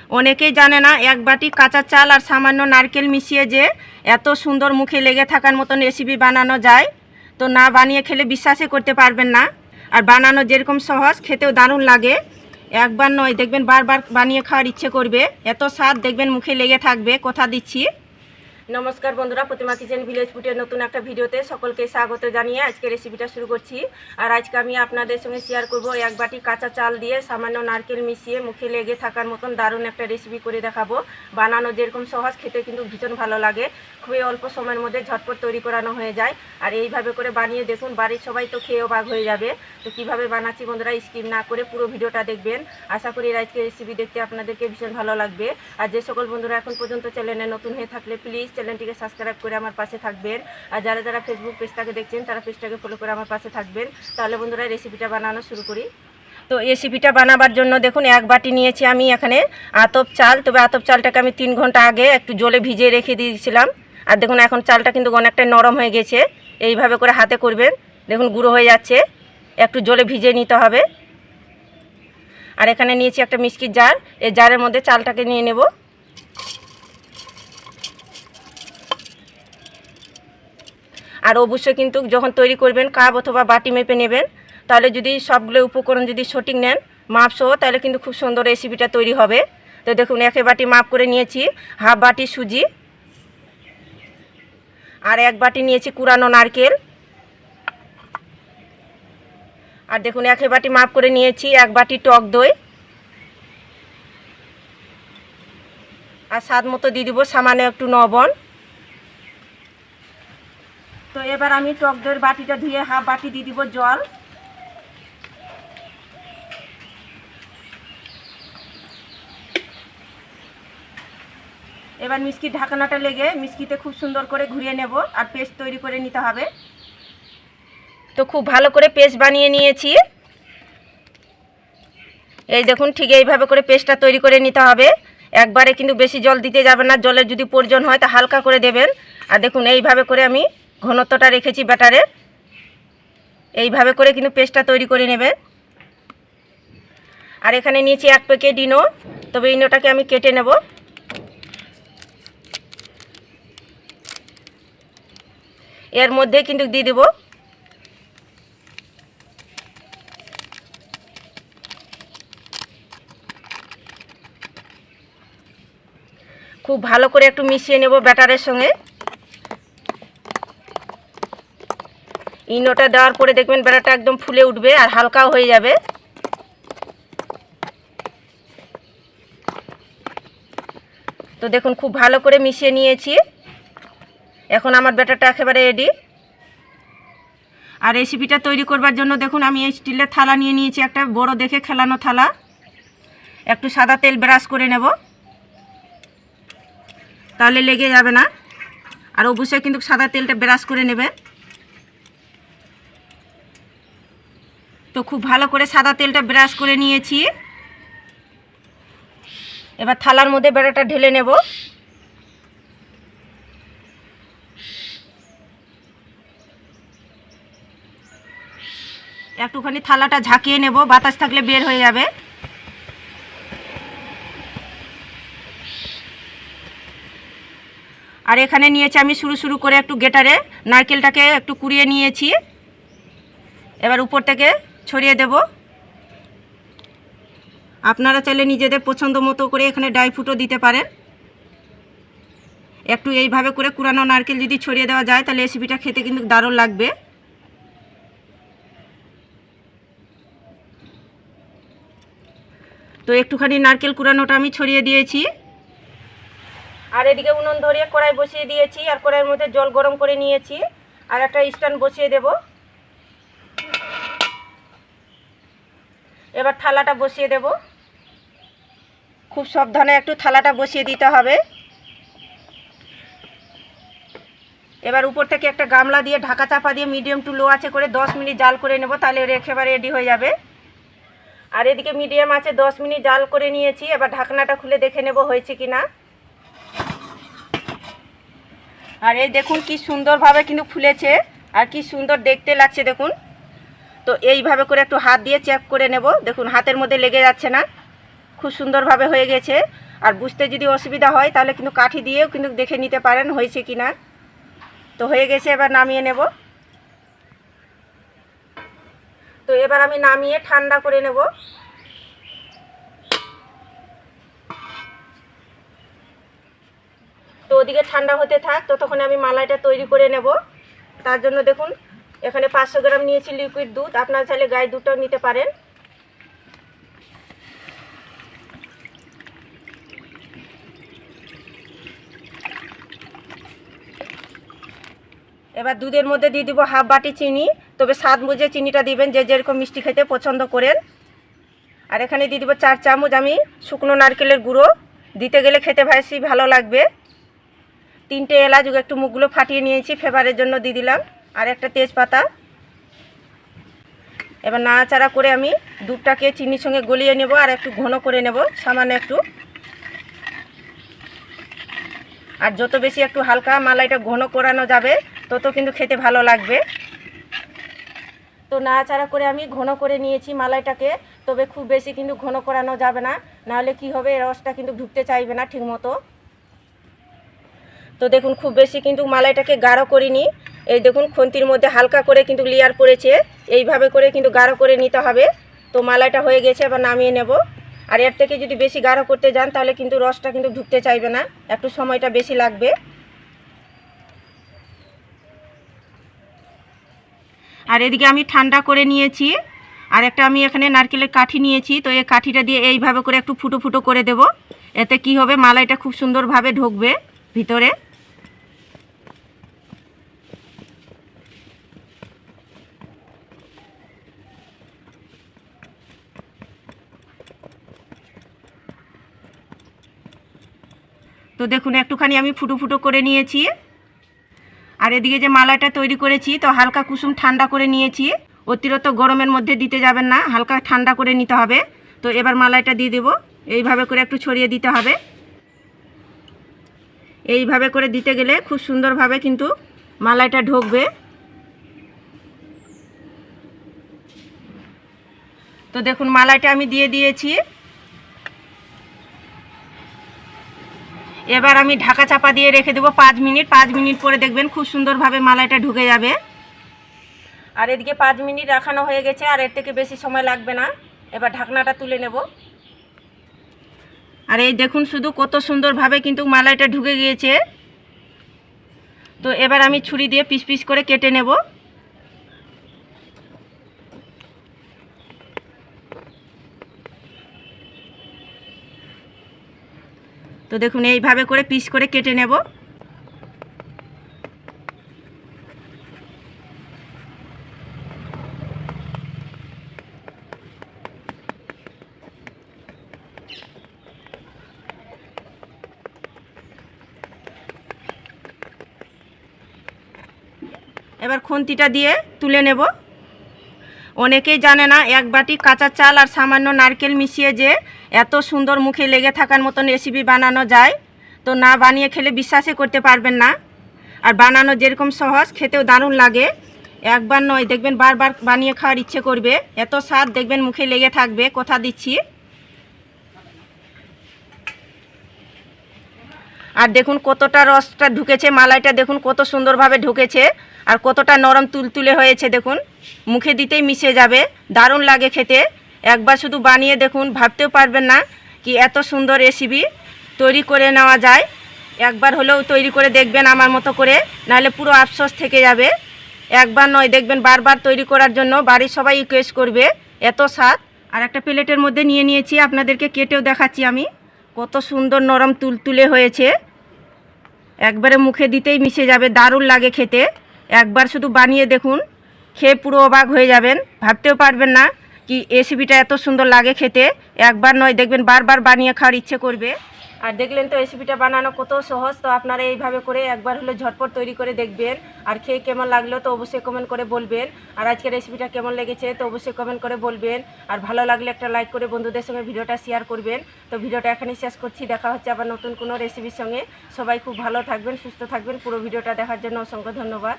অনেকেই জানে না এক বাটি কাঁচা চাল আর সামান্য নারকেল মিশিয়ে যে এত সুন্দর মুখে লেগে থাকার মতন রেসিপি বানানো যায়। তো না বানিয়ে খেলে বিশ্বাসই করতে পারবেন না। আর বানানো যেরকম সহজ, খেতেও দারুণ লাগে। একবার নয়, দেখবেন বারবার বানিয়ে খাওয়ার ইচ্ছে করবে। এত স্বাদ দেখবেন মুখে লেগে থাকবে, কথা দিচ্ছি। নমস্কার বন্ধুরা, প্রতিমা কিচেন ভিলেজ ফুডের নতুন একটা ভিডিওতে সকলকে স্বাগত জানিয়ে আজকে রেসিপিটা শুরু করছি। আর আজকে আমি আপনাদের সঙ্গে শেয়ার করব এক বাটি কাঁচা চাল দিয়ে সামান্য নারকেল মিশিয়ে মুখে লেগে থাকার মতন দারুণ একটা রেসিপি করে দেখাবো। বানানো যেরকম সহজ, খেতে কিন্তু ভীষণ ভালো লাগে। খুবই অল্প সময়ের মধ্যে ঝটপট তৈরি করানো হয়ে যায়। আর এইভাবে করে বানিয়ে দেখুন, বাড়ির সবাই তো খেয়েও ভাগ হয়ে যাবে। তো কীভাবে বানাচ্ছি বন্ধুরা, স্কিপ না করে পুরো ভিডিওটা দেখবেন। আশা করি আজকে রেসিপি দেখতে আপনাদেরকে ভীষণ ভালো লাগবে। আর যে সকল বন্ধুরা এখন পর্যন্ত চ্যানেলে নতুন হয়ে থাকলে প্লিজ চ্যানেলটিকে সাবস্ক্রাইব করে আমার পাশে থাকবেন। আর যারা যারা ফেসবুক পেজটাকে দেখছেন তারা পেজটাকে ফলো করে আমার পাশে থাকবেন। তাহলে বন্ধুরা রেসিপিটা বানানো শুরু করি। তো রেসিপিটা বানাবার জন্য দেখুন এক বাটি নিয়েছি আমি এখানে আতপ চাল। তবে আতপ চালটাকে আমি 3 ঘন্টা আগে একটু জলে ভিজিয়ে রেখে দিয়েছিলাম। আর দেখুন এখন চালটা কিন্তু অনেকটাই নরম হয়ে গেছে। এইভাবে করে হাতে করবেন, দেখুন গুঁড়ো হয়ে যাচ্ছে। একটু জলে ভিজিয়ে নিতে হবে। আর এখানে নিয়েছি একটা মিক্সির জার। এই জারের মধ্যে চালটাকে নিয়ে নেব। আর অবশ্যই কিন্তু যখন তৈরি করবেন কাপ অথবা বাটি মেপে নেবেন। তাহলে যদি সবগুলো উপকরণ যদি সঠিক নেন মাপ সহ, তাহলে কিন্তু খুব সুন্দর রেসিপিটা তৈরি হবে। তো দেখুন এক বাটি মাপ করে নিয়েছি হাফ বাটি সুজি। আর এক বাটি নিয়েছি কুড়ানো নারকেল। আর দেখুন এক বাটি মাপ করে নিয়েছি এক বাটি টক দই। আর স্বাদ মতো দিয়ে দিব সামান্য একটু লবণ। তো এবার আমি টক দইয়ের বাটিটা ধুয়ে হাফ বাটি দিয়ে দিব জল। এবার মিষ্টির ঢাকনাটা লেগে মিষ্টিতে খুব সুন্দর করে ঘুরিয়ে নেব আর পেস্ট তৈরি করে নিতে হবে। তো খুব ভালো করে পেস্ট বানিয়ে নিয়েছি। এই দেখুন ঠিক এইভাবে করে পেস্টটা তৈরি করে নিতে হবে। একবারে কিন্তু বেশি জল দিতে যাবে না, জলের যদি প্রয়োজন হয় তা হালকা করে দেবেন। আর দেখুন এইভাবে করে আমি ঘনত্বটা রেখেছি ব্যাটারের। এইভাবে করে কিন্তু পেস্টটা তৈরি করে নেবেন। আর এখানে নিয়েছি 1 প্যাকেট ইনো। তবে ইনোটাকে আমি কেটে নেব। এর মধ্যে কিন্তু দিয়ে দেব খুব ভালো করে একটু মিশিয়ে নেব ব্যাটারের সঙ্গে। ইনোটা দেওয়ার পরে দেখবেন ব্যাটারটা একদম ফুলে উঠবে আর হালকাও হয়ে যাবে। তো দেখুন খুব ভালো করে মিশিয়ে নিয়েছি। এখন আমার ব্যাটারটা একেবারে রেডি। আর রেসিপিটা তৈরি করবার জন্য দেখুন আমি এই স্টিলের থালা নিয়ে নিয়েছি, একটা বড় দেখে খেলানো থালা। একটু সাদা তেল ব্রাশ করে নেব, তাহলে লেগে যাবে না। আর অবশ্যই কিন্তু সাদা তেলটা ব্রাশ করে নেবেন। তো খুব ভালো করে সাদা তেলটা ব্রাশ করে নিয়েছি। এবার থালার মধ্যে ব্যাটারটা ঢেলে নেব। একটুখানি থালাটা ঝাঁকিয়ে নেব, বাতাস থাকলে বের হয়ে যাবে। আর এখানে নিয়েছি আমি শুরু করে একটু গেটারে নারকেলটাকে একটু কুড়িয়ে নিয়েছি। এবার উপর থেকে ছড়িয়ে দেব। আপনারা চাইলে নিজেদের পছন্দ মতো করে এখানে ড্রাই ফ্রুটও দিতে পারেন। একটু এইভাবে করে কুড়ানো নারকেল যদি ছড়িয়ে দেওয়া যায় তাহলে রেসিপিটা খেতে কিন্তু দারুণ লাগবে। তো একটুখানি নারকেল কুড়ানোটা আমি ছড়িয়ে দিয়েছি। আর এদিকে উনুন ধরিয়ে কড়াই বসিয়ে দিয়েছি। আর কড়াইয়ের মধ্যে জল গরম করে নিয়েছি। আর একটা স্ট্যান্ড বসিয়ে দেব। এবার থালাটা বসিয়ে দেব। খুব সাবধানে একটু থালাটা বসিয়ে দিতে হবে। এবার উপর থেকে একটা গামলা দিয়ে ঢাকা চাপা দিয়ে মিডিয়াম টু লো আঁচে করে 10 মিনিট জাল করে নেব, তাহলে একেবারে রেডি হয়ে যাবে। আর এদিকে মিডিয়াম আছে 10 মিনিট জাল করে নিয়েছি। এবার ঢাকনাটা খুলে দেখে নেব হয়েছে কি না। আর এই দেখুন কি সুন্দরভাবে কিন্তু ফুলেছে আর কি সুন্দর দেখতে লাগছে দেখুন। তো এইভাবে করে একটু হাত দিয়ে চেক করে নেব। দেখুন হাতের মধ্যে লেগে যাচ্ছে না। খুব সুন্দরভাবে হয়ে গেছে। আর বুঝতে যদি অসুবিধা হয় তাহলে কিন্তু কাঠি দিয়েও কিন্তু দেখে নিতে পারেন হয়েছে কি না। তো হয়ে গেছে, এবার নামিয়ে নেব। তো এবার আমি নামিয়ে ঠান্ডা করে নেব। তো ওদিকে ঠান্ডা হতে থাক, ততক্ষণে আমি মালাইটা তৈরি করে নেব। তার জন্য দেখুন এখানে 500 গ্রাম নিয়েছি লিকুইড দুধ, আপনারা চাইলে গায়ে দুধটাও নিতে পারেন। এবার দুধের মধ্যে দিয়ে দিব হাফ বাটি চিনি, তবে স্বাদ বুঝে চিনিটা দিবেন, যে যেরকম মিষ্টি খেতে পছন্দ করেন। আর এখানে দিয়ে দিব 4 চামচ আমি শুকনো নারকেলের গুঁড়ো, দিতে গেলে খেতে বেশি ভালো লাগবে। 3টে এলাচ একটু মুখগুলো ফাটিয়ে নিয়েছি, ফ্লেভারের জন্য দিয়ে দিলাম, আর একটা তেজপাতা। এবার নাড়াচাড়া করে আমি দুধটাকে চিনির সঙ্গে গলিয়ে নেব আর একটু ঘন করে নেব, সামান্য একটু। আর যত বেশি একটু হালকা মালাইটা ঘন করানো যাবে তত কিন্তু খেতে ভালো লাগবে। তো নাড়াচাড়া করে আমি ঘন করে নিয়েছি মালাইটাকে, তবে খুব বেশি কিন্তু ঘন করানো যাবে না, নাহলে কি হবে রসটা কিন্তু ঢুকতে চাইবে না ঠিক মতো। তো দেখুন খুব বেশি কিন্তু মালাইটাকে গাঢ় করিনি, এই দেখুন খুন্তির মধ্যে হালকা করে কিন্তু লেয়ার পড়েছে, এইভাবে করে কিন্তু গাঢ় করে নিতে হবে। তো মালাইটা হয়ে গেছে, এবার নামিয়ে নেব। আর এর থেকে যদি বেশি গাঢ় করতে যান তাহলে কিন্তু রসটা কিন্তু ঢুকতে চাইবে না, একটু সময়টা বেশি লাগবে। আর এদিকে আমি ঠান্ডা করে নিয়েছি, আর একটা আমি এখানে নারকেলের কাঠি নিয়েছি। তো এই কাঠিটা দিয়ে এইভাবে করে একটু ফুটো ফুটো করে দেব, এতে কি হবে মালাইটা খুব সুন্দরভাবে ঢুকবে ভিতরে। তো দেখুন একটুখানি আমি ফুটো ফুটো করে নিয়েছি। আর এদিকে যে মালাইটা তৈরি করেছি তো হালকা কুসুম ঠান্ডা করে নিয়েছি, অতিরিক্ত গরমের মধ্যে দিতে যাবেন না, হালকা ঠান্ডা করে নিতে হবে। তো এবার মালাইটা দিয়ে দেব, এইভাবে করে একটু ছড়িয়ে দিতে হবে। এইভাবে করে দিতে গেলে খুব সুন্দরভাবে কিন্তু মালাইটা ঢুকবে। তো দেখুন মালাইটা আমি দিয়ে দিয়েছি। এবার আমি ঢাকা চাপা দিয়ে রেখে দেবো 5 মিনিট। 5 মিনিট পরে দেখবেন খুব সুন্দরভাবে মালাইটা ঢুকে যাবে। আর এদিকে 5 মিনিট রাখানো হয়ে গেছে, আর এর থেকে বেশি সময় লাগবে না। এবার ঢাকনাটা তুলে নেব। আর এই দেখুন শুধু কত সুন্দরভাবে কিন্তু মালাইটা ঢুকে গিয়েছে। তো এবার আমি ছুরি দিয়ে পিস পিস করে কেটে নেব। তো দেখুন এইভাবে করে পিস করে কেটে নেব। এবার খুন্তিটা দিয়ে তুলে নেব। অনেকেই জানে না 1 বাটি কাঁচা চাল আর সামান্য নারকেল মিশিয়ে যে এত সুন্দর মুখে লেগে থাকার মতন রেসিপি বানানো যায়। তো না বানিয়ে খেলে বিশ্বাসই করতে পারবেন না। আর বানানো যেরকম সহজ, খেতেও দারুণ লাগে। একবার নয়, দেখবেন বারবার বানিয়ে খাওয়ার ইচ্ছে করবে, এত স্বাদ দেখবেন মুখে লেগে থাকবে, কথা দিচ্ছি। আর দেখুন কতটা রসটা ঢুকেছে, মালাইটা দেখুন কত সুন্দরভাবে ঢুকেছে, আর কতটা নরম তুলতুলে হয়েছে। দেখুন মুখে দিতেই মিশে যাবে, দারুণ লাগে খেতে। একবার শুধু বানিয়ে দেখুন, ভাবতেও পারবেন না কি এত সুন্দর রেসিপি তৈরি করে নেওয়া যায়। একবার হলেও তৈরি করে দেখবেন আমার মতো করে, নাহলে পুরো আফসোস থেকে যাবে। একবার নয়, দেখবেন বারবার তৈরি করার জন্য বাড়ির সবাই রিকোয়েস্ট করবে, এত স্বাদ। আর একটা প্লেটের মধ্যে নিয়ে নিয়েছি, আপনাদেরকে কেটেও দেখাচ্ছি আমি, কত সুন্দর নরম তুলতুলে হয়েছে, একবারে মুখে দিতেই মিশে যাবে, দারুণ লাগে খেতে। একবার শুধু বানিয়ে দেখুন, খেয়ে পুরো অবাক হয়ে যাবেন, ভাবতেও পারবেন না কি রেসিপিটা এত সুন্দর লাগে খেতে। একবার নয়, দেখবেন বারবার বানিয়ে খাওয়ার ইচ্ছে করবে। আর দেখলেন তো রেসিপিটা বানানো কত সহজ। তো আপনারা এইভাবে করে একবার হলে ঝটপট তৈরি করে দেখবেন, আর খেয়ে কেমন লাগলো তো অবশ্যই কমেন্ট করে বলবেন। আর আজকের রেসিপিটা কেমন লেগেছে তো অবশ্যই কমেন্ট করে বলবেন। আর ভালো লাগলে একটা লাইক করে বন্ধুদের সঙ্গে ভিডিওটা শেয়ার করবেন। তো ভিডিওটা এখানেই শেষ করছি, দেখা হচ্ছে আবার নতুন কোনো রেসিপির সঙ্গে। সবাই খুব ভালো থাকবেন, সুস্থ থাকবেন। পুরো ভিডিওটা দেখার জন্য অসংখ্য ধন্যবাদ।